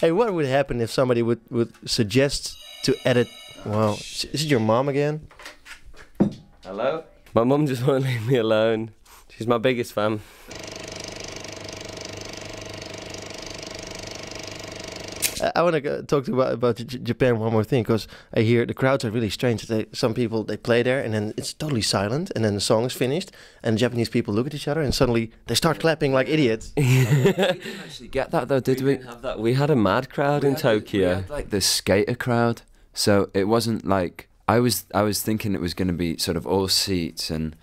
Hey, what would happen if somebody would suggest to edit? Well, is it your mom again? Hello? My mum just won't leave me alone. She's my biggest fan. I want to talk about Japan one more thing, because I hear the crowds are really strange. Some people, they play there and then it's totally silent, and then the song is finished and Japanese people look at each other and suddenly they start clapping like idiots. We didn't actually get that though, did we? Didn't have that. We had a mad crowd in Tokyo. We had like the skater crowd, so it wasn't like I was thinking it was going to be sort of all seats and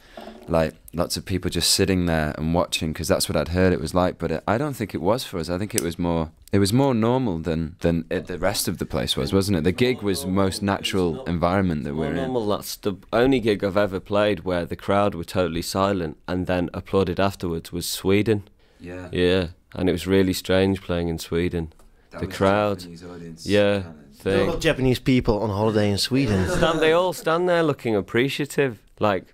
like lots of people just sitting there and watching, because that's what I'd heard it was like. But I don't think it was for us. I think it was more normal than the rest of the place was, wasn't it? The gig was the most natural environment that we're in. Normal. That's the only gig I've ever played where the crowd were totally silent and then applauded afterwards was Sweden. Yeah. Yeah, and it was really strange playing in Sweden. That the was crowd. Japanese audience, Yeah. All Japanese people on holiday in Sweden. They all stand there looking appreciative, like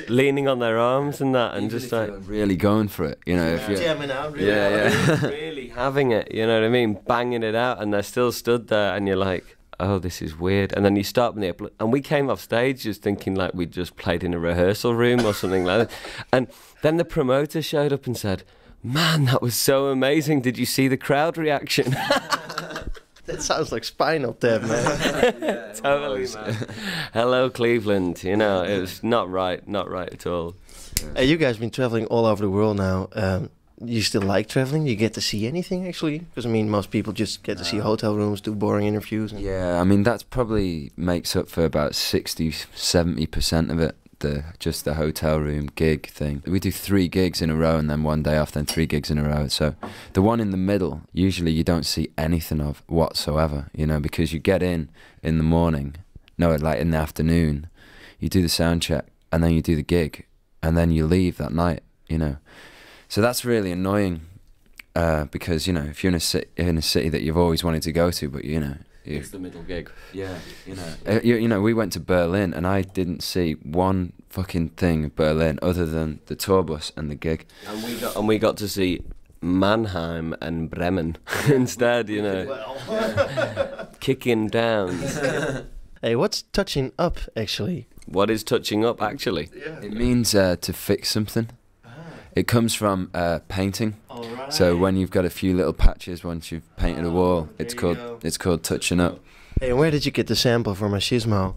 leaning on their arms and that, and Even just if like you're really going for it, you know. If you're Jamming out, really. yeah. really having it, you know what I mean, banging it out, and they're still stood there, and you're like, oh, this is weird. And then you start and we came off stage just thinking like we'd just played in a rehearsal room or something like that. And then the promoter showed up and said, man, that was so amazing. Did you see the crowd reaction? That sounds like Spinal Tap, man. Yeah, Totally, man. Hello, Cleveland. You know, it was not right at all. Hey, you guys been traveling all over the world now. You still like traveling? You get to see anything, actually? Because, I mean, most people just get to see hotel rooms, do boring interviews. Yeah, I mean, that probably makes up for about 60-70% of it. Just the hotel room gig thing. We do 3 gigs in a row and then 1 day off, then 3 gigs in a row. So the one in the middle, usually you don't see anything of whatsoever, you know, because you get in the morning, no, like in the afternoon, you do the sound check and then you do the gig and then you leave that night, you know. So that's really annoying because, you know, if you're in a city that you've always wanted to go to, but, you know, it's the middle gig. Yeah, you know. You know, we went to Berlin and I didn't see one fucking thing of Berlin other than the tour bus and the gig. And we got to see Mannheim and Bremen instead, you know. Kicking down. Hey, what's touching up, actually? What is touching up, actually? It means to fix something. It comes from painting. Right. So when you've got a few little patches once you've painted a wall, it's called touching up. Hey, and where did you get the sample for Machismo?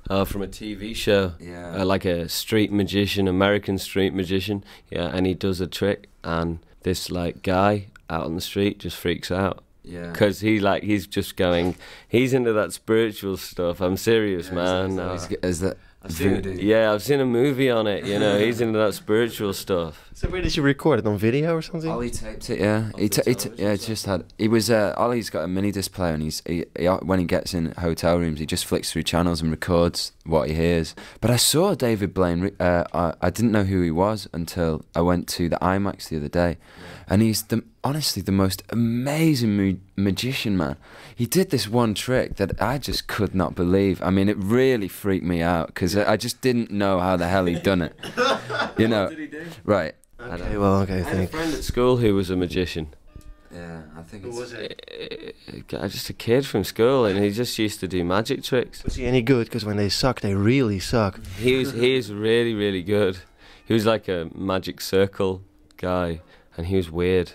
From a TV show. Yeah. Like a street magician, American street magician. Yeah, and he does a trick, and this like guy out on the street just freaks out. Yeah. Because he's just going, he's into that spiritual stuff. I'm serious, man. Is that? I've seen a movie on it, you know, he's into that spiritual stuff. So where did you record it, on video or something? Ollie taped it, yeah. Ollie's got a mini disc player, and he when he gets in hotel rooms, he just flicks through channels and records what he hears. But I saw David Blaine, I didn't know who he was until I went to the IMAX the other day. And he's honestly the most amazing magician, man. He did this one trick that I just could not believe. I mean, it really freaked me out because I just didn't know how the hell he'd done it. You know, what did he do? Right. Okay, well, okay, I had a friend at school who was a magician. Yeah, I think Who was it? Just a kid from school, and he just used to do magic tricks. Was he any good? Because when they suck, they really suck. He is really, really good. He was like a magic circle guy, and he was weird.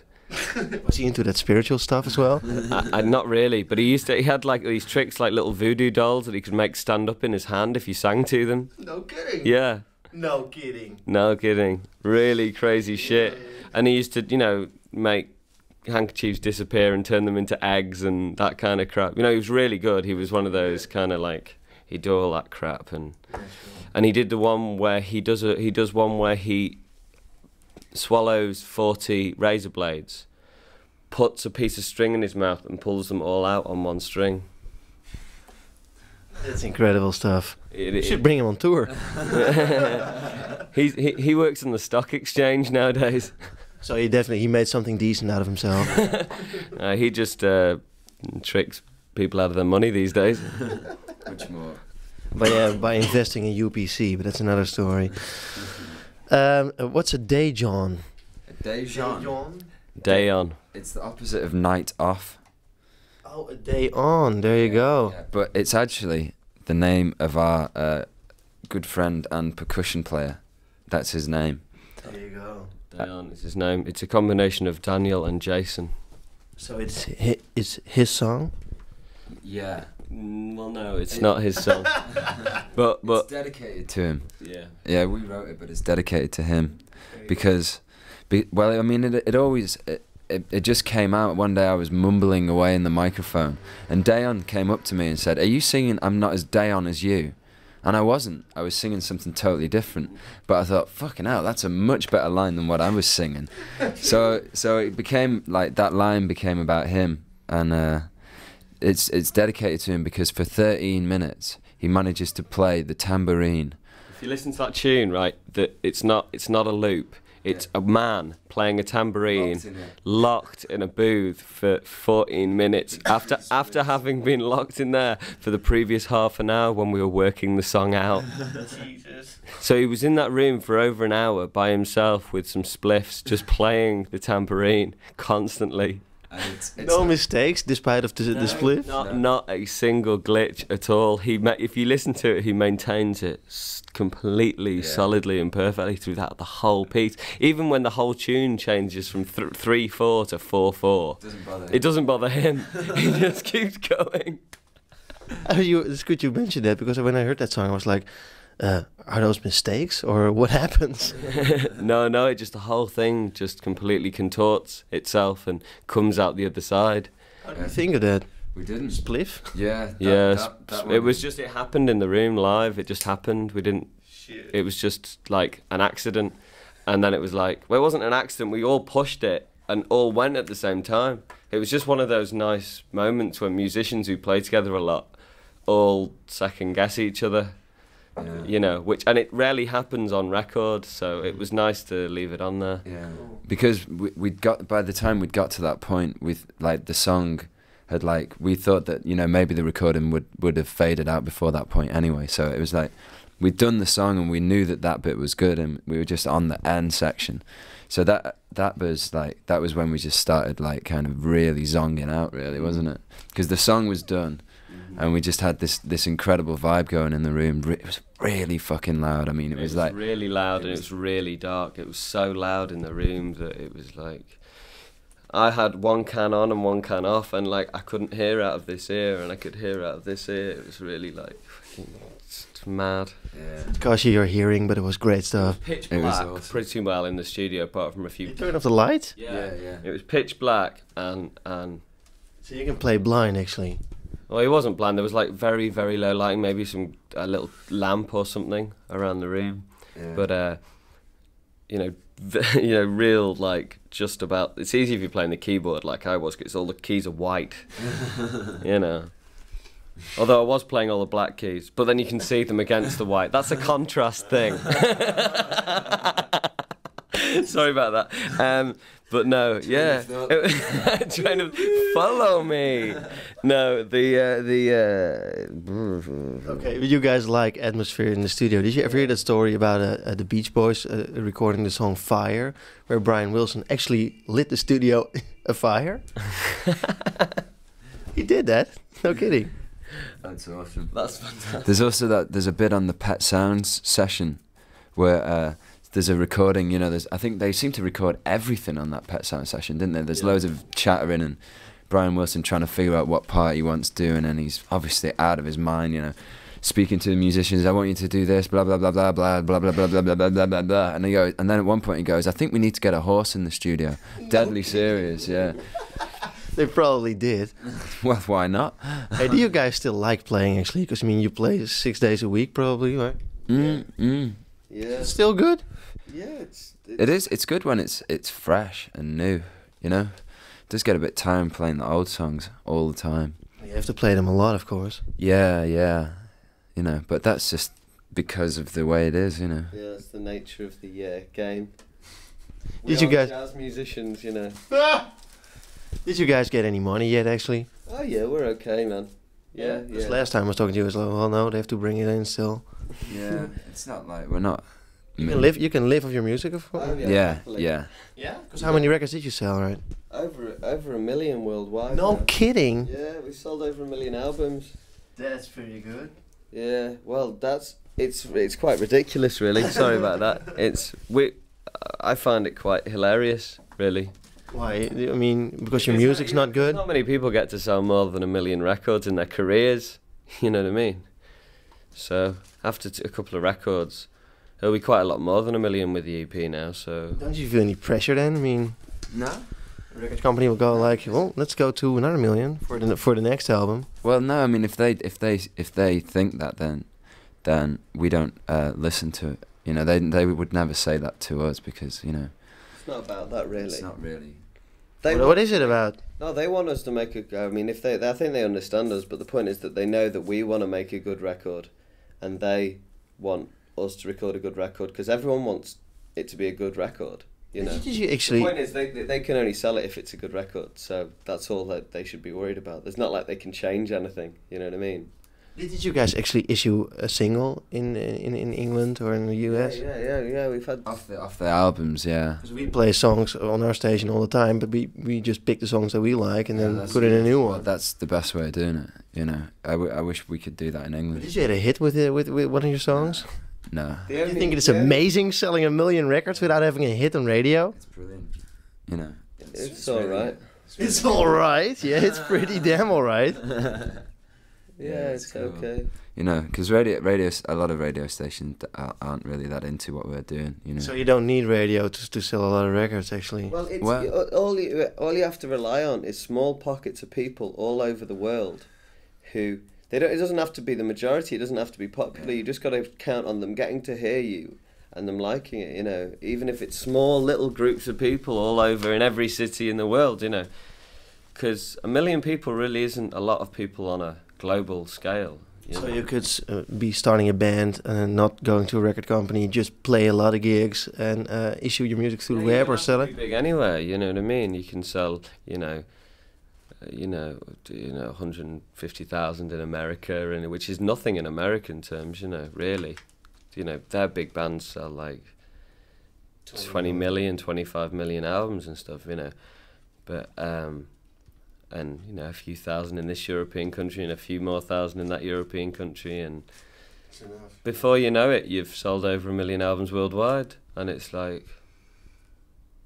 Was he into that spiritual stuff as well? Not really, but he had like these tricks, like little voodoo dolls that he could make stand up in his hand if you sang to them. No kidding. Yeah. No kidding. No kidding. Really crazy shit. And he used to, you know, make handkerchiefs disappear and turn them into eggs and that kind of crap. You know, he was really good. He was one of those kind of like, he'd do all that crap, and he did the one where he does one where he swallows 40 razor blades, puts a piece of string in his mouth and pulls them all out on one string. That's incredible stuff. You should bring him on tour. He works in the stock exchange nowadays. So he made something decent out of himself. He just tricks people out of their money these days. Much more. By investing in UPC, but that's another story. What's a day, John? A day, John? Day on. It's the opposite of night off. Oh, A Day On. There you go. Yeah, but it's actually the name of our good friend and percussion player. That's his name. There you go. Dion is his name. It's a combination of Daniel and Jason. So it's his song. Yeah. Well, no, it's not his song. but It's dedicated to him. yeah. Yeah, we wrote it, but it's dedicated to him because, well, I mean, it just came out one day. I was mumbling away in the microphone, and Dayon came up to me and said, "Are you singing 'I'm Not As Dayon As You'?" And I wasn't. I was singing something totally different. But I thought, fucking hell, that's a much better line than what I was singing. so it became like that line became about him, and it's dedicated to him because for 13 minutes he manages to play the tambourine. If you listen to that tune, right, that it's not a loop. It's a man playing a tambourine, locked in a booth for 14 minutes after having been locked in there for the previous half an hour when we were working the song out. Jesus. So he was in that room for over an hour by himself with some spliffs, just playing the tambourine constantly. It's No mistakes, despite of the split. Not a single glitch at all. If you listen to it, he maintains it completely, solidly, and perfectly throughout the whole piece. Even when the whole tune changes from 3/4 to 4/4, it doesn't bother him. He just keeps going. It's good you mentioned that, because when I heard that song, I was like, are those mistakes or what happens? No, it just the whole thing just completely contorts itself and comes out the other side. How do you think of that? We didn't. Spliff? Yeah. It was just, it happened in the room live. It just happened. We didn't. Shit. It was just like an accident, and then it was like, well, it wasn't an accident. We all pushed it and all went at the same time. It was just one of those nice moments when musicians who play together a lot all second guess each other. Yeah. You know, and it rarely happens on record, so it was nice to leave it on there. Yeah, because by the time we'd got to that point with like the song had we thought that, you know, maybe the recording would have faded out before that point anyway. So it was like we'd done the song and we knew that bit was good, and we were just on the end section. So that was when we just started like kind of really zonging out, really, wasn't it? Because the song was done. And we just had this incredible vibe going in the room. It was really fucking loud. I mean, it was like really loud, and it was really dark. It was so loud in the room that it was like I had one can on and one can off, and like I couldn't hear out of this ear, and I could hear out of this ear. It was really like it's mad. Yeah. Gosh, your hearing, but it was great stuff. Pitch It was black, awesome. pretty well in the studio, apart from a few. You turn off the light, Yeah. It was pitch black, and so you can play blind actually. well, it wasn't blind. There was like very, very low lighting, maybe a little lamp or something around the room. Yeah. But real like just about. It's easy if you're playing the keyboard like I was, because all the keys are white. You know. Although I was playing all the black keys, but then you can see them against the white. That's a contrast thing. Sorry about that. But no, yeah. Trying to follow me. No, Okay, but you guys like atmosphere in the studio. Did you ever hear that story about the Beach Boys recording the song Fire, where Brian Wilson actually lit the studio afire? He did that? No kidding. That's awesome. That's fantastic. There's a bit on the Pet Sounds session where there's a recording, you know, I think they seem to record everything on that Pet Sounds session, didn't they? There's loads of chattering and Brian Wilson trying to figure out what part he wants doing, and he's obviously out of his mind, you know, speaking to the musicians, I want you to do this, blah blah blah blah blah blah blah blah blah blah blah blah blah blah, and then at one point he goes, I think we need to get a horse in the studio. Deadly serious, yeah. They probably did. Well, why not? Hey, do you guys still like playing actually? Because I mean, you play 6 days a week probably, right? Yeah. It's still good. Yeah, It is. It's good when it's fresh and new. You know, it does get a bit tiring playing the old songs all the time. You have to play them a lot, of course. Yeah. You know, but that's just because of the way it is. You know. Yeah, it's the nature of the game. Did you guys? Jazz musicians, you know. Did you guys get any money yet? Actually, Oh yeah, we're okay, man. Yeah. Because last time I was talking to you, it was like, well, no, they have to bring it in still. Yeah, it's not like we're not You can live off your music, of course. Oh, Yeah, definitely. yeah. Yeah. Because how many records did you sell, right? Over 1 million worldwide. No now. kidding. Yeah, we sold over 1 million albums. That's pretty good. Yeah, well, it's quite ridiculous, really. Sorry about that. I find it quite hilarious, really. Why? I mean, because your music's not good? Not many people get to sell more than 1 million records in their careers. You know what I mean? So after a couple of records, it'll be quite a lot more than 1 million with the EP now. So Don't you feel any pressure then? I mean, No. the record company will go like, well, let's go to another 1 million for the next album. Well, no. I mean, if they think that, then we don't listen to it. You know, they would never say that to us because it's not about that, really. it's not really. What is it about? No, they want us to make I mean, I think they understand us, but the point is that they know that we want to make a good record, and they want us to record a good record because everyone wants it to be a good record. You know. Did you actually? The point is they can only sell it if it's a good record, so that's all that they should be worried about. There's not like they can change anything. You know what I mean? Did you guys actually issue a single in England or in the US? Yeah. We've had Off the albums, yeah. Because we play songs on our station all the time, but we just pick the songs that we like and then that's- put in a new Well, one. that's the best way of doing it. You know, I wish we could do that in England. Did you get a hit with one of your songs? No. Do you think it's amazing selling 1 million records without having a hit on radio? It's brilliant. You know. It's all right. It's all right. Yeah, it's pretty damn all right. Yeah, it's cool. okay. You know, because a lot of radio stations aren't really that into what we're doing. You know. So you don't need radio to sell a lot of records, actually. Well, Well- all you have to rely on is small pockets of people all over the world who they don't. It doesn't have to be the majority. It doesn't have to be popular. You just got to count on them getting to hear you and them liking it. You know, even if it's small little groups of people all over in every city in the world. You know, because 1 million people really isn't a lot of people on a global scale. So you could be starting a band and not going to a record company, just play a lot of gigs and issue your music through the web or sell it. Big anywhere, you know what I mean. You can sell, 150,000 in America, and which is nothing in American terms, really. Their big bands sell like 20 million, 25 million albums and stuff, But and a few thousand in this European country and a few more thousand in that European country, and before you know it, you've sold over 1 million albums worldwide, and it's like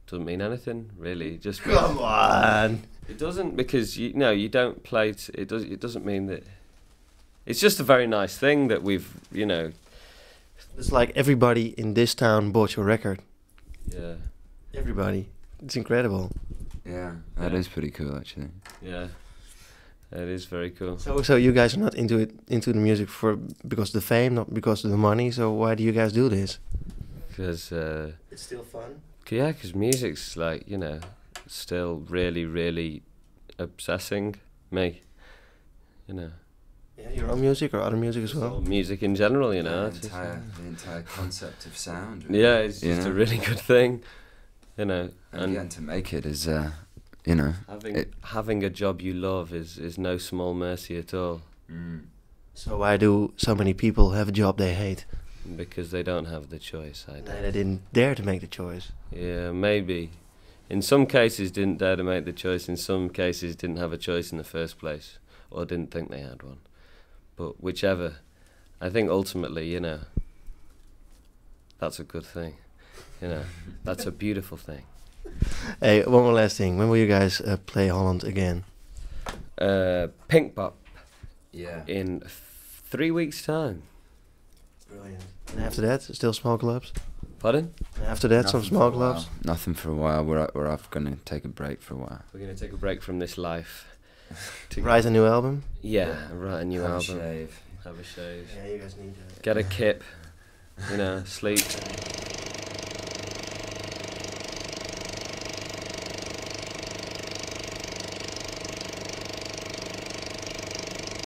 doesn't mean anything really. Just Come on. It doesn't, because you don't play. It doesn't mean that. It's just a very nice thing that we've It's like everybody in this town bought your record. Yeah. Everybody. It's incredible. Yeah, that is pretty cool actually. Yeah. It is very cool. So you guys are not into the music because of the fame, not because of the money. So why do you guys do this? Because it's still fun. Yeah, because music's like still really, really obsessing me. Yeah, your own music or other music as well. Music in general, The entire concept of sound. Really. Yeah, it's just a really good thing, And getting to make it is, having a job you love is no small mercy at all. So why do so many people have a job they hate? Because they don't have the choice. They didn't dare to make the choice. Yeah, maybe. In some cases, didn't dare to make the choice. In some cases, didn't have a choice in the first place, or didn't think they had one. But whichever, I think ultimately, that's a good thing. That's a beautiful thing. Hey, one more last thing. When will you guys play Holland again? Pink Pop. Yeah. In 3 weeks' time. Brilliant. And after that, still small clubs? Pardon? And after that, some small clubs? Nothing for a while. We're off going to take a break for a while. We're going to take a break from this life. Write a new album? Yeah, write a new Have album. A shave. Have a shave. Yeah, you guys need to... Get a kip. Sleep.